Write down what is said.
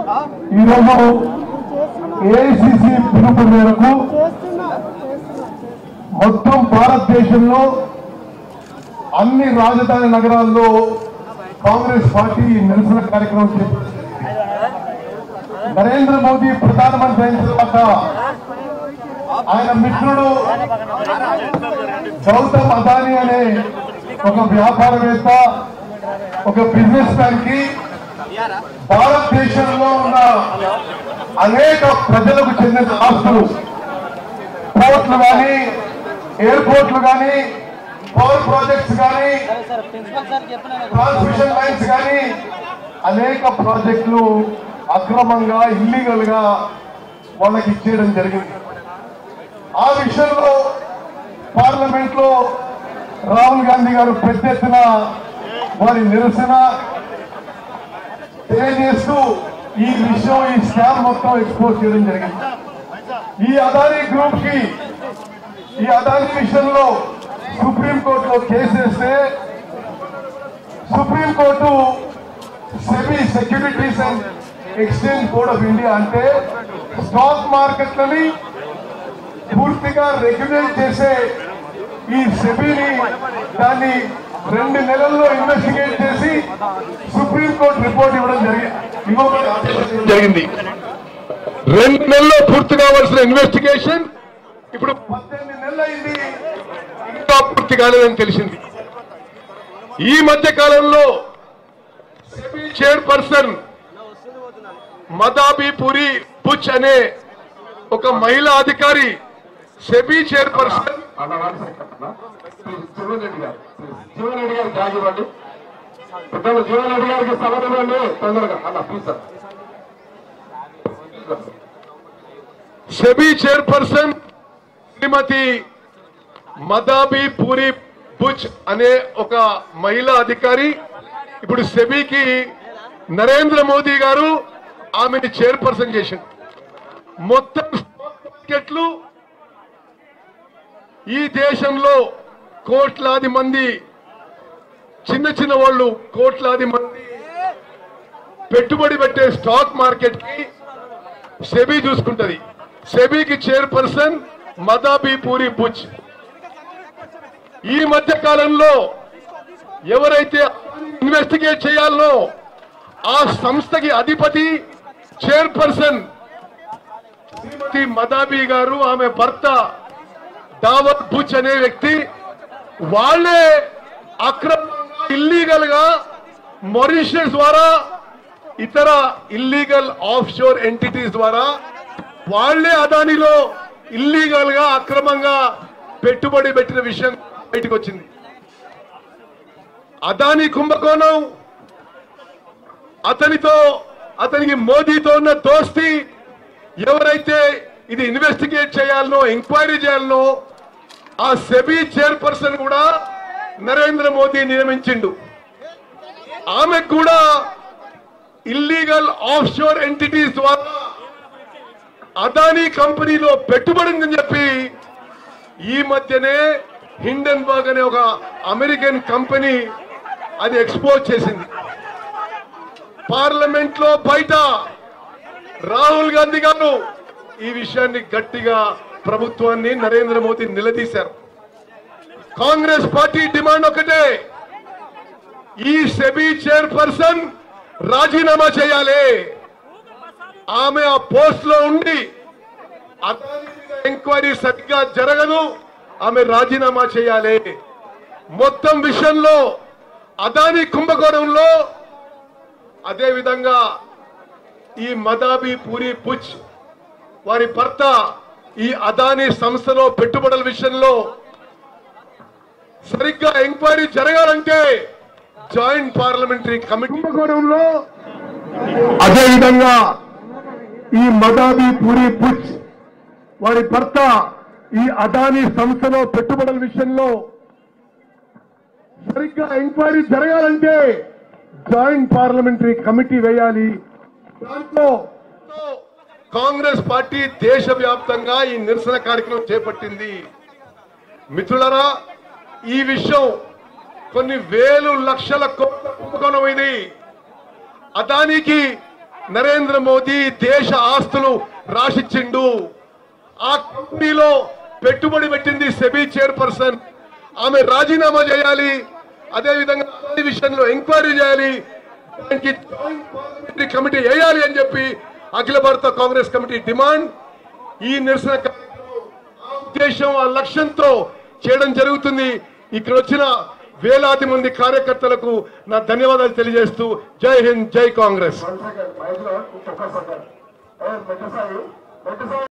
ఈరోజు ఏఐసిసి పిలుపు మేరకు మొత్తం భారతదేశంలో అన్ని రాజధాని నగరాల్లో కాంగ్రెస్ పార్టీ నిరసన కార్యక్రమం చేపట్టింది. నరేంద్ర మోదీ ప్రధానమంత్రి అయిన తర్వాత ఆయన మిత్రుడు గౌతమ్ అదానీ అనే ఒక వ్యాపారవేత్త, ఒక బిజినెస్ మ్యాన్ కి భారతదేశంలో ఉన్న అనేక ప్రజలకు చెందిన ఆస్తులు, పోర్ట్లు కానీ, ఎయిర్పోర్ట్లు కానీ, పవర్ ప్రాజెక్ట్స్ కానీ, ట్రాన్స్మిషన్ లైన్స్ కానీ అనేక ప్రాజెక్టులు అక్రమంగా, ఇల్లీగల్ గా వాళ్ళకి ఇచ్చేయడం జరిగింది. ఆ విషయంలో పార్లమెంట్ లో రాహుల్ గాంధీ గారు పెద్ద ఎత్తున వారి నిరసన తెలియజేస్తూ ఈ విషయం, ఈ స్కామ్ మొత్తం ఎక్స్పోజ్ చేయడం జరిగింది. ఈ అదానీ గ్రూప్ కి, ఈ అదానీ విషయంలో సుప్రీంకోర్టులో కేసు వేస్తే supreme court SEBI securities and exchange board of India అంటే స్టాక్ మార్కెట్లని పూర్తిగా రెగ్యులేట్ చేసే ఈ సెబీని దాన్ని 2 నెలల్లో ఇన్వెస్టిగేట్ చేసి సుప్రీంకోర్టు రిపోర్ట్ ఇవ్వడం జరిగింది. 2 నెలల్లో పూర్తి కావాల్సిన ఇన్వెస్టిగేషన్ ఇప్పుడు 18 నెలలు అయింది, ఇంకా పూర్తి కాలేదని తెలిసింది. ఈ మధ్య కాలంలో సెబీ చైర్పర్సన్ మదాబీ పూరి బుచ్ అనే ఒక మహిళా అధికారి సెబీ చైర్పర్సన్ జీవన్ రెడ్డి గారు జాగివ్వండి, పెద్దలు జీవన్ రెడ్డి గారికి సమాధానాన్ని తొందరగా అన్న please sir. SEBI chairperson Shrimati Madhabi Puri Buch అనే ఒక మహిళా అధికారి ఇప్పుడు సెబీకి నరేంద్ర మోదీ గారు ఆమెని చైర్పర్సన్ చేసింది. మొత్తం మార్కెట్లు ఈ దేశంలో కోట్లాది మంది, చిన్న చిన్న వాళ్ళు కోట్లాది మంది పెట్టుబడి పెట్టే స్టాక్ మార్కెట్ కి సెబీ చూసుకుంటది. సెబీకి చైర్పర్సన్ మదాబీ పూరి బుచ్. ఈ మధ్య కాలంలో ఎవరైతే ఇన్వెస్టిగేట్ చేయాలనో ఆ సంస్థకి అధిపతి చైర్పర్సన్ శ్రీమతి మదాబీ గారు, ఆమె భర్త దావత్ బుచ్ అనే వ్యక్తి, వాళ్ళే అక్రమంగా, ఇల్లీగల్ గా మారిషస్ ద్వారా, ఇతర ఇల్లీగల్ ఆఫ్ షోర్ ఎంటిటీస్ ద్వారా వాళ్లే అదానిలో ఇల్లీగల్ గా, అక్రమంగా పెట్టుబడి పెట్టిన విషయం బయటకు వచ్చింది. అదానీ కుంభకోణం, అతనికి మోదీతో ఉన్న దోస్తీ, ఎవరైతే ఇది ఇన్వెస్టిగేట్ చేయాలనో, ఎంక్వైరీ చేయాలనో ఆ సెబీ చైర్పర్సన్ కూడా నరేంద్ర మోదీ నియమించిండు. ఆమెకు కూడా ఇల్లీగల్ ఆఫ్ షోర్ ఎంటిటీస్ ద్వారా అదానీ కంపెనీలో పెట్టుబడి ఉందని చెప్పి ఈ మధ్యనే హిండెన్బర్గ్ అనే ఒక అమెరికన్ కంపెనీ అది ఎక్స్పోజ్ చేసింది. పార్లమెంట్ లో బయట రాహుల్ గాంధీ గారు ఈ విషయాన్ని గట్టిగా ప్రభుత్వాన్ని, నరేంద్ర మోదీ నిలదీశారు. కాంగ్రెస్ పార్టీ డిమాండ్ ఒకటే, ఈ సెబీ చైర్పర్సన్ రాజీనామా చేయాలి. ఆమె ఆ పోస్ట్ లో ఉండి ఎంక్వైరీ సరిగ్గా జరగదు, ఆమె రాజీనామా చేయాలి. మొత్తం విషయంలో అదానీ కుంభకోణంలో, అదే విధంగా ఈ మదాబీ పూరి బుచ్ వారి భర్త ఈ అదానీ సంస్థలో పెట్టుబడుల విషయంలో సరిగ్గా ఎంక్వైరీ జరగాలంటే జాయింట్ పార్లమెంటరీ కమిటీ కుంభకోణంలో, అదే విధంగా ఈ మదాబీ పూరి బుచ్ వారి భర్త ఈ అదానీ సంస్థలో పెట్టుబడుల విషయంలో సరిగ్గా ఎంక్వైరీ జరగాలంటే జాయింట్ పార్లమెంటరీ కమిటీ వేయాలి. దాంట్లో కాంగ్రెస్ పార్టీ దేశవ్యాప్తంగా ఈ నిరసన కార్యక్రమం చేపట్టింది. మిత్రులారా, ఈ విషయం కొన్ని వేలు లక్షల కోట్ల కుంభకోణం ఇది. అదానికి నరేంద్ర మోదీ దేశ ఆస్తులు రాసిచ్చిండు. ఆ కంపెనీలో పెట్టుబడి పెట్టింది సెబీ చైర్పర్సన్. ఆమె రాజీనామా చేయాలి. అదేవిధంగా అదానీ విషయంలో ఎంక్వైరీ చేయాలి. దానికి జాయింట్ పార్లమెంటరీ కమిటీ వేయాలి అని చెప్పి అఖిల భారత కాంగ్రెస్ కమిటీ డిమాండ్. ఈ నిరసన ఆ ఉద్దేశం, ఆ లక్ష్యంతో చేయడం జరుగుతుంది. ఇక్కడ వచ్చిన వేలాది మంది కార్యకర్తలకు నా ధన్యవాదాలు తెలియజేస్తూ జై హింద్, జై కాంగ్రెస్.